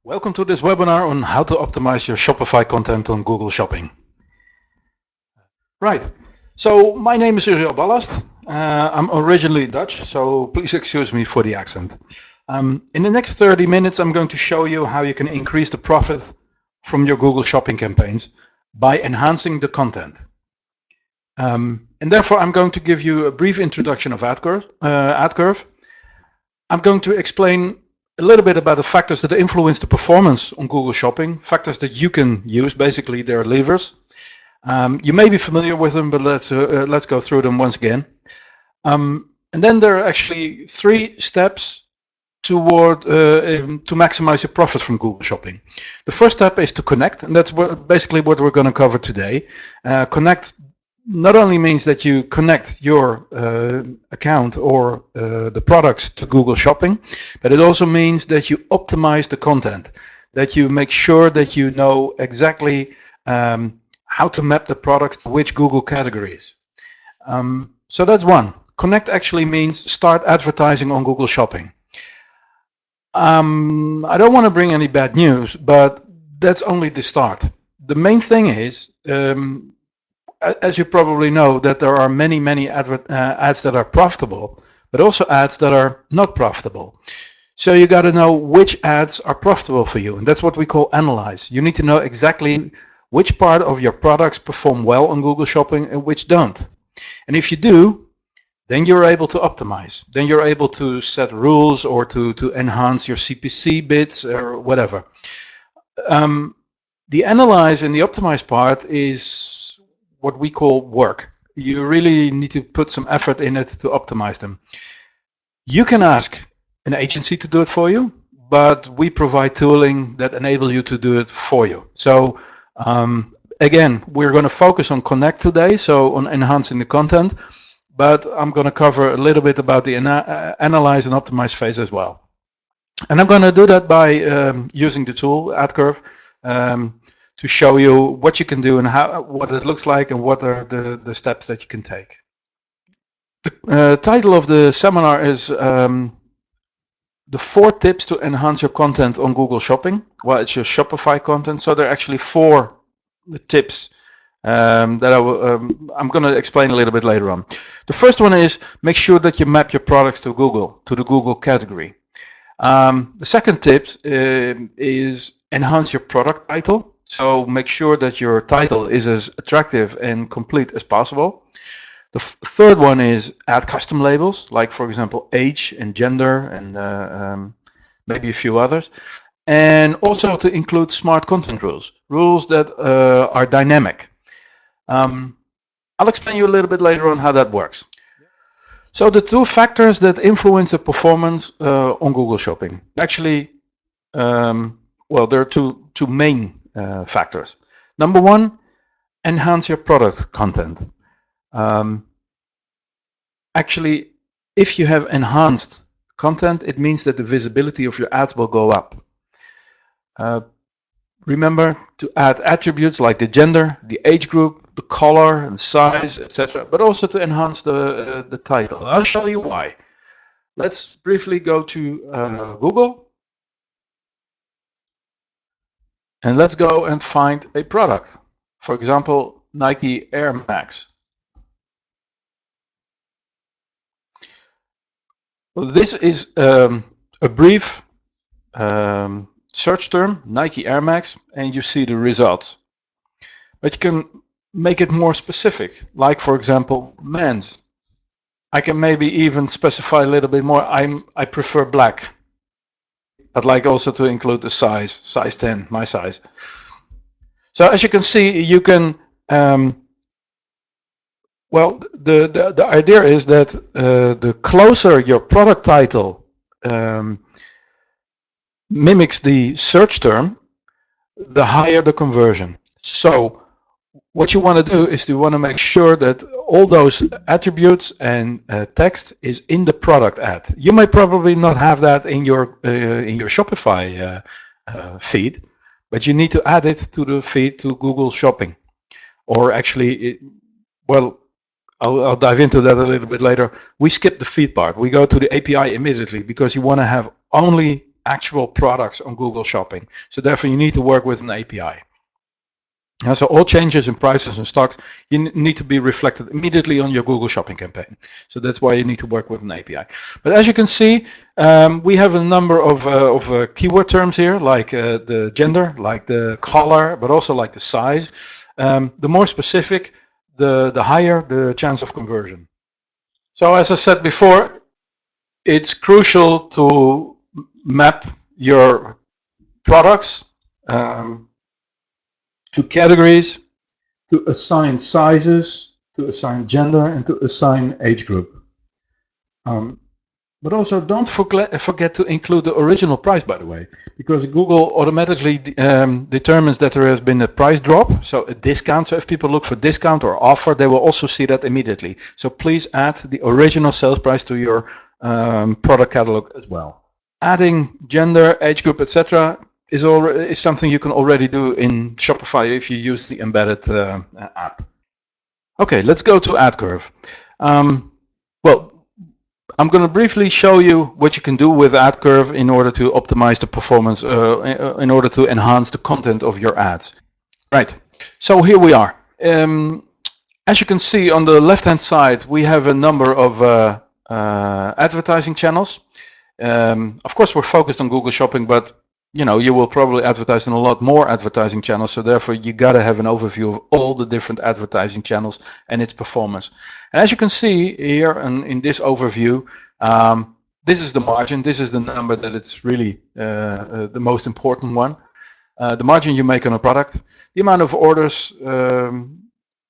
Welcome to this webinar on how to optimize your Shopify content on Google Shopping. Right, so my name is Uriel Ballast. I'm originally Dutch, so please excuse me for the accent. In the next 30 minutes, I'm going to show you how you can increase the profit from your Google Shopping campaigns by enhancing the content. And therefore, I'm going to give you a brief introduction of AdCurve. I'm going to explain a little bit about the factors that influence the performance on Google Shopping, factors that you can use. Basically, they're levers. You may be familiar with them, but let's go through them once again. And then there are actually 3 steps toward to maximize your profit from Google Shopping. The first step is to connect, and that's basically what we're going to cover today. Connect not only means that you connect your account or the products to Google Shopping, but it also means that you optimize the content, that you make sure that you know exactly how to map the products to which Google categories. So that's one. Connect actually means start advertising on Google Shopping. I don't want to bring any bad news, but that's only the start. The main thing is, as you probably know, that there are many ads that are profitable, but also ads that are not profitable. So you got to know which ads are profitable for you, and that's what we call analyze. You need to know exactly which part of your products perform well on Google Shopping and which don't. And if you do, then you're able to optimize. Then you're able to set rules or to enhance your CPC bids or whatever. The analyze and the optimize part is what we call work. You really need to put some effort in it to optimize them. You can ask an agency to do it for you, but we provide tooling that enable you to do it for you. So again, we're going to focus on Connect today, so on enhancing the content, but I'm going to cover a little bit about the analyze and optimize phase as well. And I'm going to do that by using the tool AdCurve to show you what you can do and what it looks like and what are the steps that you can take. The title of the seminar is the 4 tips to enhance your content on Google Shopping. Well, it's your Shopify content, so there are actually 4 tips that I'm going to explain a little bit later on. The first one is make sure that you map your products to Google, to the Google category. The second tip is enhance your product title. So make sure that your title is as attractive and complete as possible. The third one is add custom labels, like for example age and gender and maybe a few others. And also to include smart content rules that are dynamic. I'll explain you a little bit later on how that works. So the 2 factors that influence the performance on Google Shopping. Actually, well, there are two main factors. Number 1, enhance your product content. Actually, if you have enhanced content, it means that the visibility of your ads will go up. Remember to add attributes like the gender, the age group, the color and size, etc., but also to enhance the title. I'll show you why. Let's briefly go to Google. And let's go and find a product. For example, Nike Air Max. Well, this is a brief search term, Nike Air Max, and you see the results. But you can make it more specific, like for example, men's. I can maybe even specify a little bit more. I prefer black. I'd like also to include the size 10, my size. So as you can see, you can, well, the idea is that the closer your product title mimics the search term, the higher the conversion. So what you want to do is you want to make sure that all those attributes and text is in the product ad. You may probably not have that in your Shopify feed, but you need to add it to the feed to Google Shopping. Or actually, well, I'll dive into that a little bit later. We skip the feed part. We go to the API immediately because you want to have only actual products on Google Shopping. So therefore you need to work with an API. So all changes in prices and stocks, you need to be reflected immediately on your Google Shopping campaign. So that's why you need to work with an API. But as you can see, we have a number of keyword terms here, like the gender, like the color, but also like the size. The more specific, the higher the chance of conversion. So as I said before, it's crucial to map your products to categories, to assign sizes, to assign gender, and to assign age group. But also don't forget to include the original price, by the way, because Google automatically determines that there has been a price drop, so a discount. So if people look for discount or offer, they will also see that immediately. So please add the original sales price to your product catalog as well. Adding gender, age group, etc. is something you can already do in Shopify if you use the embedded app. Okay, let's go to ad curve. Well, I'm going to briefly show you what you can do with ad curve in order to optimize the performance, in order to enhance the content of your ads. Right, so here we are. As you can see on the left-hand side, we have a number of advertising channels. Of course, we're focused on Google Shopping, but you will probably advertise in a lot more advertising channels, so therefore you gotta have an overview of all the different advertising channels and its performance. And as you can see here in this overview, this is the margin, this is the number that it's really the most important one. The margin you make on a product, the amount of orders,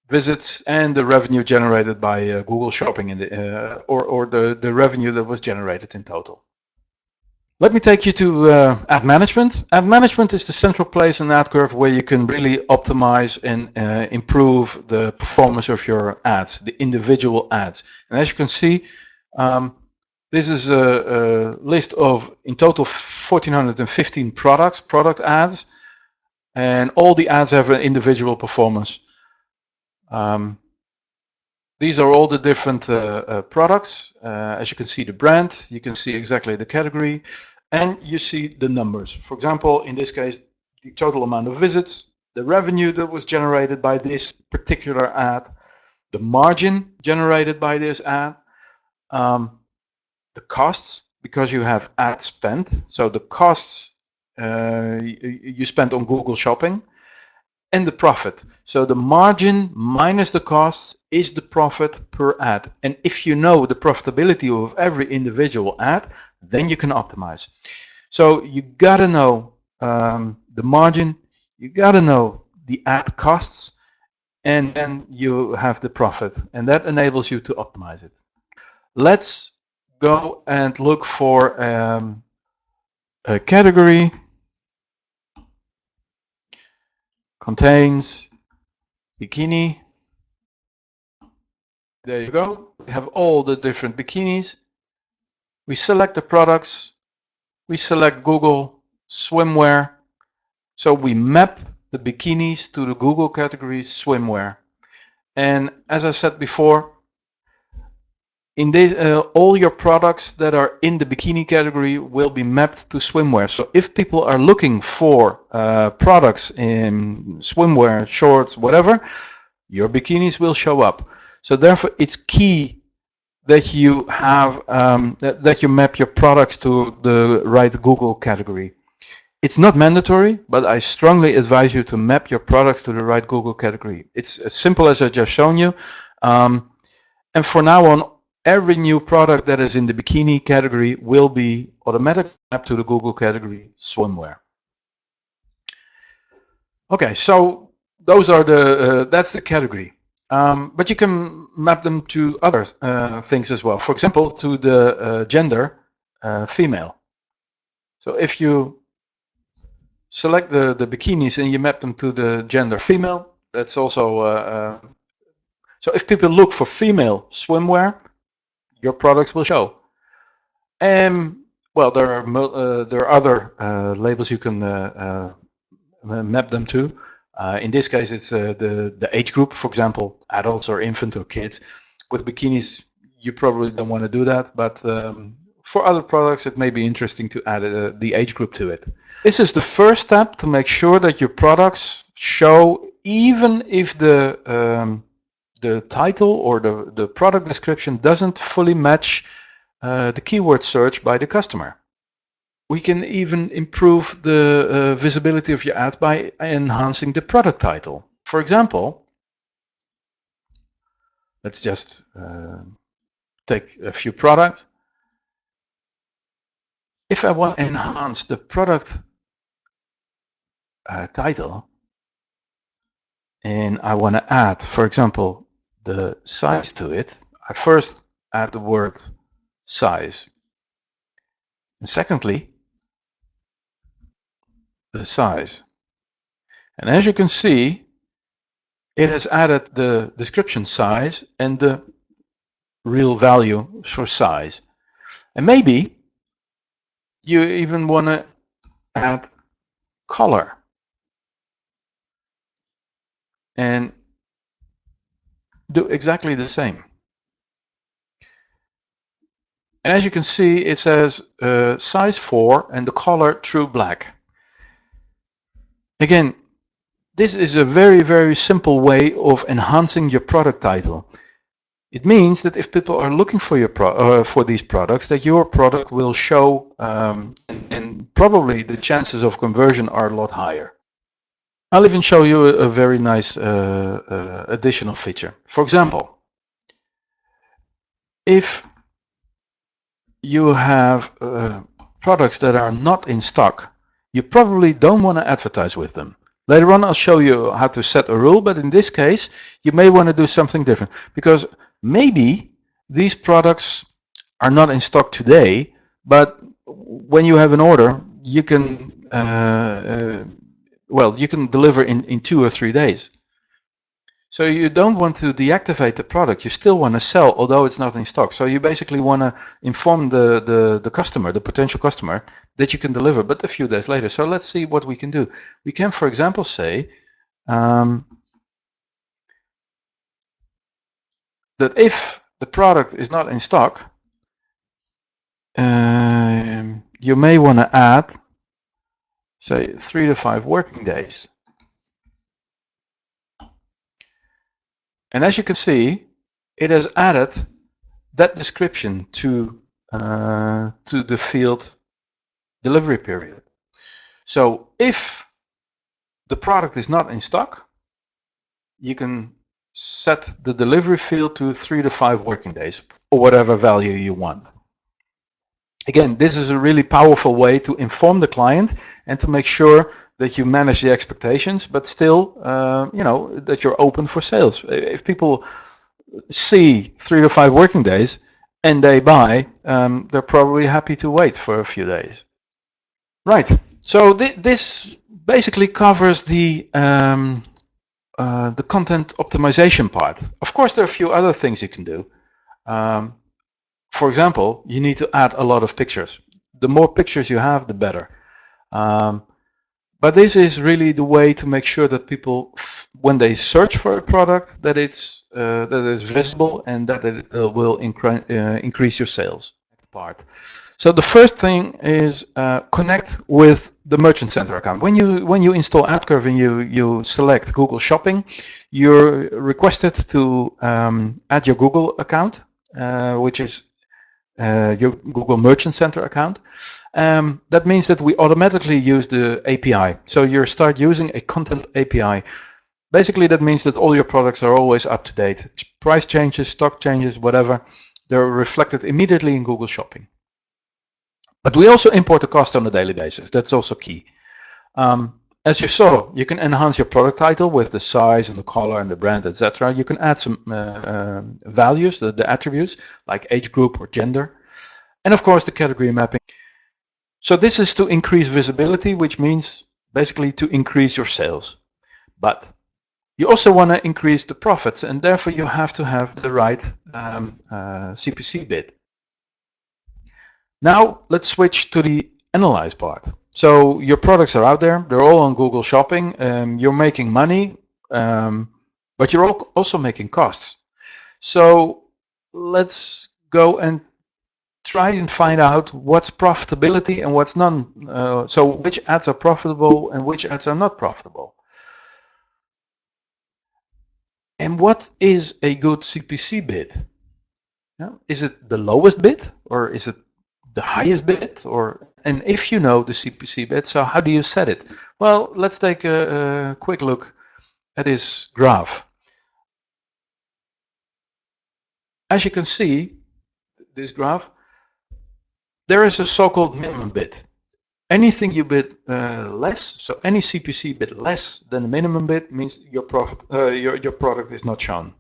visits, and the revenue generated by Google Shopping or the revenue that was generated in total. Let me take you to ad management. Ad management is the central place in ad curve where you can really optimize and improve the performance of your ads, the individual ads. And as you can see, this is a list of, in total, 1,415 product ads, and all the ads have an individual performance. These are all the different products. As you can see, the brand, you can see exactly the category, and you see the numbers. For example, in this case, the total amount of visits, the revenue that was generated by this particular ad, the margin generated by this ad, the costs, because you have ad spend, so the costs you spent on Google Shopping, and the profit. So the margin minus the costs is the profit per ad. And if you know the profitability of every individual ad, then you can optimize. So you gotta know the margin, you gotta know the ad costs, and then you have the profit, and that enables you to optimize it. Let's go and look for a category. Contains bikini. There you go. We have all the different bikinis. We select the products. We select Google swimwear. So we map the bikinis to the Google category swimwear. And as I said before, in this, all your products that are in the bikini category will be mapped to swimwear. So if people are looking for products in swimwear, shorts, whatever, your bikinis will show up. So therefore, it's key that you have that you map your products to the right Google category. It's not mandatory, but I strongly advise you to map your products to the right Google category. It's as simple as I just shown you. And for now on, every new product that is in the bikini category will be automatically mapped to the Google category swimwear. Okay, so those are that's the category. But you can map them to other things as well. For example, to the gender, female. So if you select the bikinis and you map them to the gender female, that's also so if people look for female swimwear, your products will show. Well, there are other labels you can map them to. In this case, it's the age group, for example, adults or infant or kids. With bikinis, you probably don't want to do that, but for other products, it may be interesting to add the age group to it. This is the first step to make sure that your products show, even if the title or the product description doesn't fully match the keyword search by the customer. We can even improve the visibility of your ads by enhancing the product title. For example, let's just take a few products. If I want to enhance the product title, and I want to add, for example, the size to it, I first add the word size. And secondly, the size. And as you can see, it has added the description size and the real value for size. And maybe you even want to add color. And do exactly the same. And as you can see, it says size 4 and the color true black. Again, this is a very, very simple way of enhancing your product title. It means that if people are looking for your for these products, that your product will show, and probably the chances of conversion are a lot higher. I'll even show you a very nice additional feature. For example, if you have products that are not in stock, you probably don't want to advertise with them. Later on, I'll show you how to set a rule, but in this case, you may want to do something different, because maybe these products are not in stock today, but when you have an order, you can well, you can deliver in 2 or 3 days. So you don't want to deactivate the product. You still want to sell, although it's not in stock. So you basically want to inform the customer, the potential customer, that you can deliver, but a few days later. So let's see what we can do. We can, for example, say that if the product is not in stock, you may want to add, say, 3 to 5 working days. And as you can see, it has added that description to the field delivery period. So if the product is not in stock, you can set the delivery field to 3 to 5 working days, or whatever value you want. Again, this is a really powerful way to inform the client and to make sure that you manage the expectations, but still, you know, that you're open for sales. If people see 3 to 5 working days and they buy, they're probably happy to wait for a few days. Right. So this basically covers the content optimization part. Of course, there are a few other things you can do. For example, you need to add a lot of pictures. The more pictures you have, the better. But this is really the way to make sure that people, when they search for a product, that it's visible and that it will increase your sales part. So the first thing is connect with the Merchant Center account. When you install AdCurve and you select Google Shopping, you're requested to add your Google account, which is your Google Merchant Center account. That means that we automatically use the API. So you start using a content API. Basically, that means that all your products are always up to date. Price changes, stock changes, whatever, they're reflected immediately in Google Shopping. But we also import the cost on a daily basis. That's also key. As you saw, you can enhance your product title with the size and the color and the brand, etc. You can add some values, the attributes, like age group or gender. And of course, the category mapping. So this is to increase visibility, which means basically to increase your sales. But you also want to increase the profits, and therefore you have to have the right CPC bid. Now let's switch to the analyze part. So your products are out there, they're all on Google Shopping, you're making money, but you're also making costs. So let's go and try and find out what's profitability and what's non. So which ads are profitable and which ads are not profitable. And what is a good CPC bid? Yeah, is it the lowest bid or is it the highest bid? And if you know the CPC bid, so how do you set it? Well, let's take a quick look at this graph. As you can see, this graph, there is a so-called minimum bid. Anything you bid less, so any CPC bid less than the minimum bid means your product is not shown.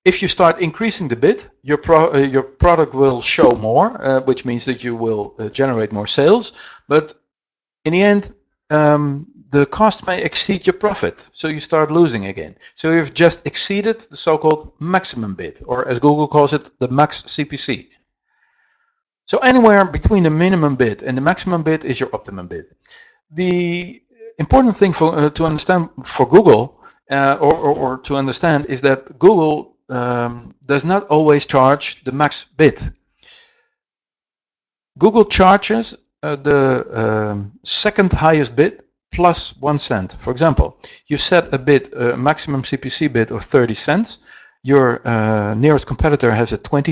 If you start increasing the bid, your product will show more, which means that you will generate more sales. But in the end, the cost may exceed your profit, so you start losing again. So you've just exceeded the so-called maximum bid, or as Google calls it, the max CPC. So anywhere between the minimum bid and the maximum bid is your optimum bid. The important thing to understand for Google, or to understand, is that Google does not always charge the max bid. Google charges the second highest bid plus 1 cent. For example, you set a bid, maximum CPC bid of 30 cents. Your nearest competitor has a 20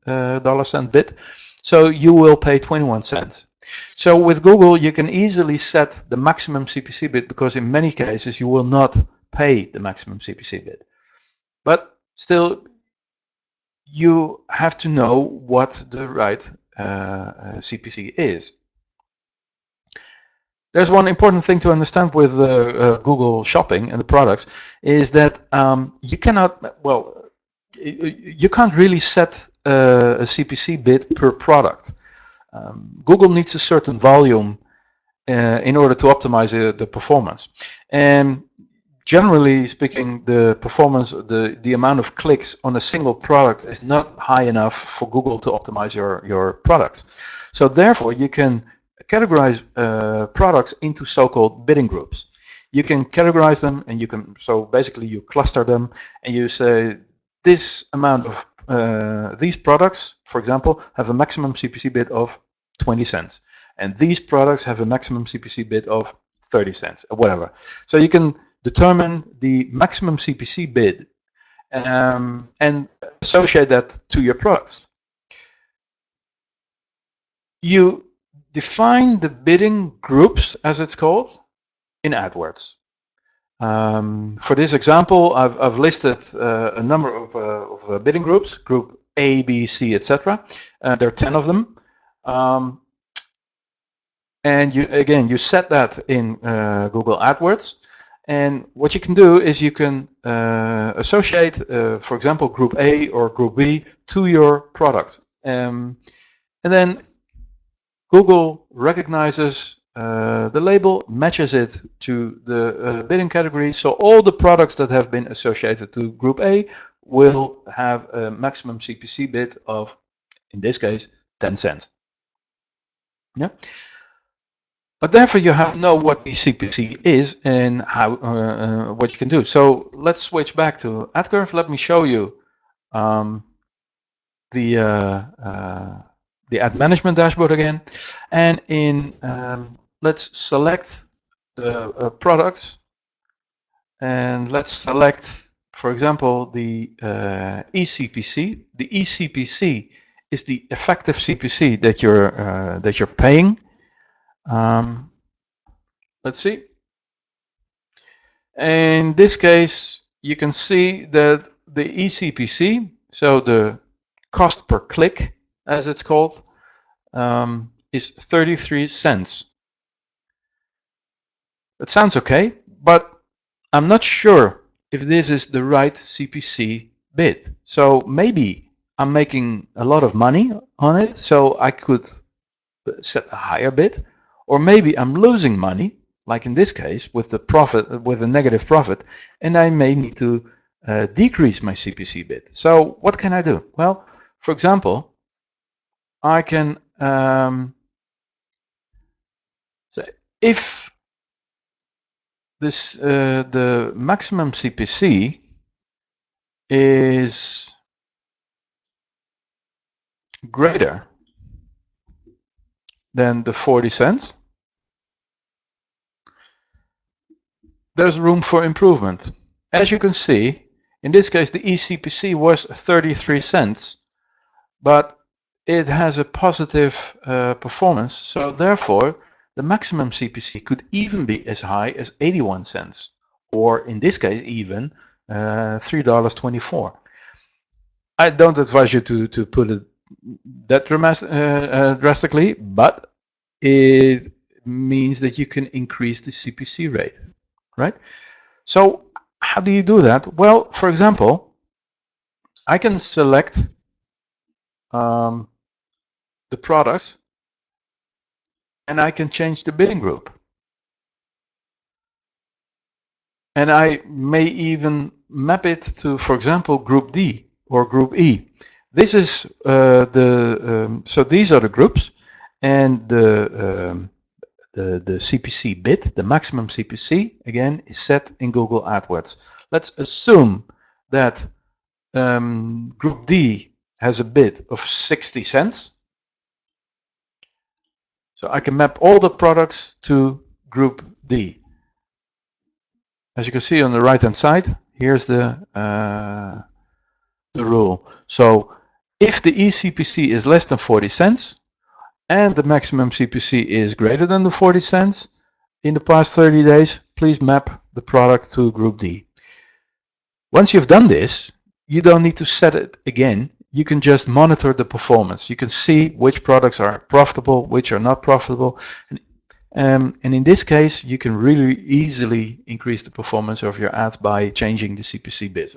dollar cent bid, so you will pay 21 cents. So with Google, you can easily set the maximum CPC bid, because in many cases you will not pay the maximum CPC bid. But still, you have to know what the right CPC is. There's one important thing to understand with Google Shopping and the products, is that you cannot, well, you can't really set a CPC bid per product. Google needs a certain volume in order to optimize the performance. And generally speaking, the performance, the amount of clicks on a single product is not high enough for Google to optimize your products. So therefore, you can categorize products into so-called bidding groups. You can categorize them, and you can, so basically you cluster them, and you say this amount of these products, for example, have a maximum CPC bid of 20 cents. And these products have a maximum CPC bid of 30 cents, or whatever. So you can determine the maximum CPC bid and associate that to your products. You define the bidding groups, as it's called, in AdWords. For this example, I've listed a number of bidding groups, group A, B, C, etc. There are 10 of them. And you set that in Google AdWords. And what you can do is you can associate, for example, group A or group B to your product. And then Google recognizes the label, matches it to the bidding category. So all the products that have been associated to group A will have a maximum CPC bid of, in this case, 10 cents. Yeah. But therefore, you have to know what the CPC is and how what you can do. So let's switch back to AdCurve. Let me show you the ad management dashboard again. And in let's select the products, and let's select, for example, the eCPC. The eCPC is the effective CPC that you're paying. Let's see. In this case, you can see that the eCPC, so the cost per click, as it's called, is 33 cents. It sounds okay, but I'm not sure if this is the right CPC bid. So maybe I'm making a lot of money on it, so I could set a higher bid, or maybe I'm losing money, like in this case with the profit, with a negative profit, and I may need to decrease my CPC bid. So what can I do? Well, for example, I can say if this the maximum CPC is greater than the 40 cents, there's room for improvement. As you can see, in this case, the eCPC was 33 cents, but it has a positive performance. So therefore, the maximum CPC could even be as high as 81 cents, or in this case, even $3.24. I don't advise you to put it that drastically, but it means that you can increase the CPC rate, right? So how do you do that? Well, for example, I can select the products and I can change the bidding group. And I may even map it to, for example, group D or group E. This is so these are the groups, and the CPC bid, the maximum CPC, again, is set in Google AdWords. Let's assume that group D has a bid of 60 cents. So I can map all the products to group D. As you can see on the right hand side, here's the rule. So if the eCPC is less than 40 cents and the maximum CPC is greater than the 40 cents in the past 30 days, please map the product to group D. Once you've done this, you don't need to set it again. You can just monitor the performance. You can see which products are profitable, which are not profitable. And in this case, you can really easily increase the performance of your ads by changing the CPC bid.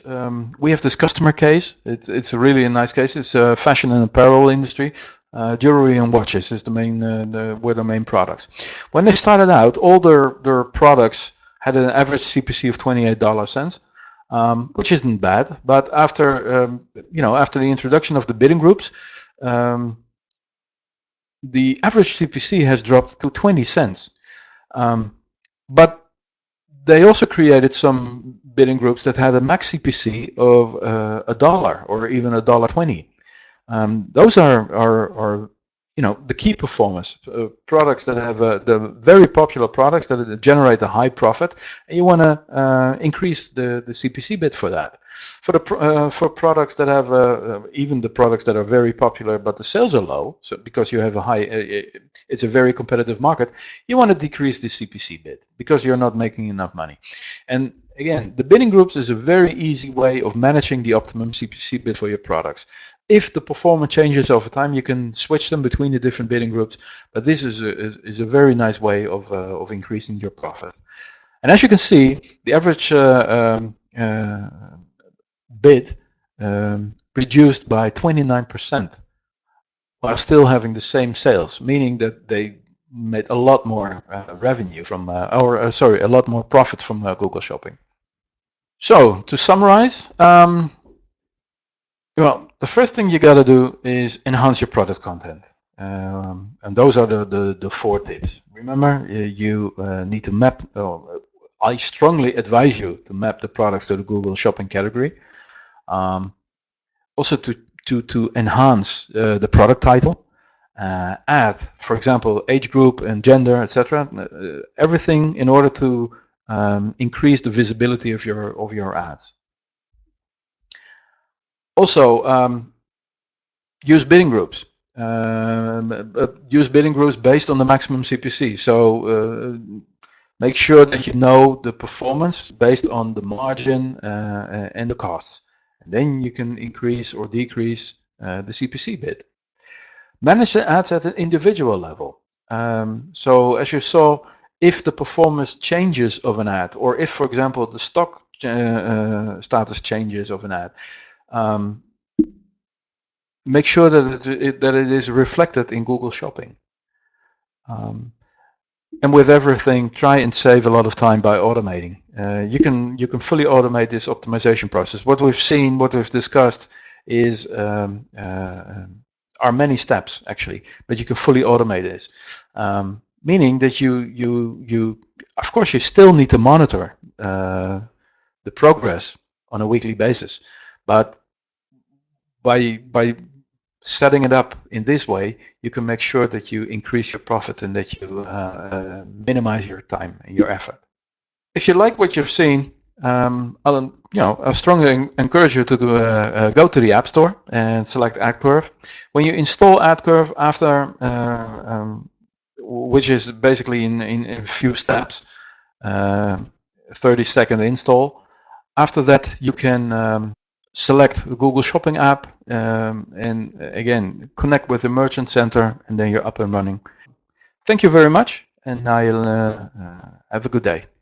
We have this customer case. It's a really nice case. It's a fashion and apparel industry. Jewelry and watches is were the main products. When they started out, all their products had an average CPC of $28, which isn't bad. But after after the introduction of the bidding groups, the average CPC has dropped to 20 cents. But they also created some bidding groups that had a max CPC of $1 or even $1.20. Those are the key performance products that have the very popular products that generate a high profit, and you want to increase the CPC bid for that. For products that have even the products that are very popular but the sales are low, so because you have a high, it's a very competitive market, you want to decrease the CPC bid because you're not making enough money. And again, the bidding groups is a very easy way of managing the optimum CPC bid for your products. If the performance changes over time, you can switch them between the different bidding groups. But this is a very nice way of increasing your profit. And as you can see, the average bid reduced by 29%, while still having the same sales, meaning that they made a lot more revenue from, a lot more profit from Google Shopping. So to summarize. Well, the first thing you got to do is enhance your product content. And those are the 4 tips. Remember, you need to map, I strongly advise you to map the products to the Google Shopping category. Also to enhance the product title. Add, for example, age group and gender, etc. Everything in order to increase the visibility of your ads. Also, use bidding groups. Use bidding groups based on the maximum CPC. So make sure that you know the performance based on the margin and the costs. And then you can increase or decrease the CPC bid. Manage the ads at an individual level. So as you saw, if the performance changes of an ad, or if, for example, the stock status changes of an ad, make sure that it is reflected in Google Shopping. And with everything, try and save a lot of time by automating. You can fully automate this optimization process. What we've seen, what we've discussed, is are many steps actually, but you can fully automate this. Meaning that you of course you still need to monitor the progress on a weekly basis, but by setting it up in this way, you can make sure that you increase your profit and that you minimize your time and your effort. If you like what you've seen, I strongly encourage you to go to the App Store and select AdCurve. When you install AdCurve after, which is basically in a few steps, 30-second install. After that, you can select the Google Shopping app and again connect with the Merchant Center, and then you're up and running. Thank you very much, and I'll have a good day.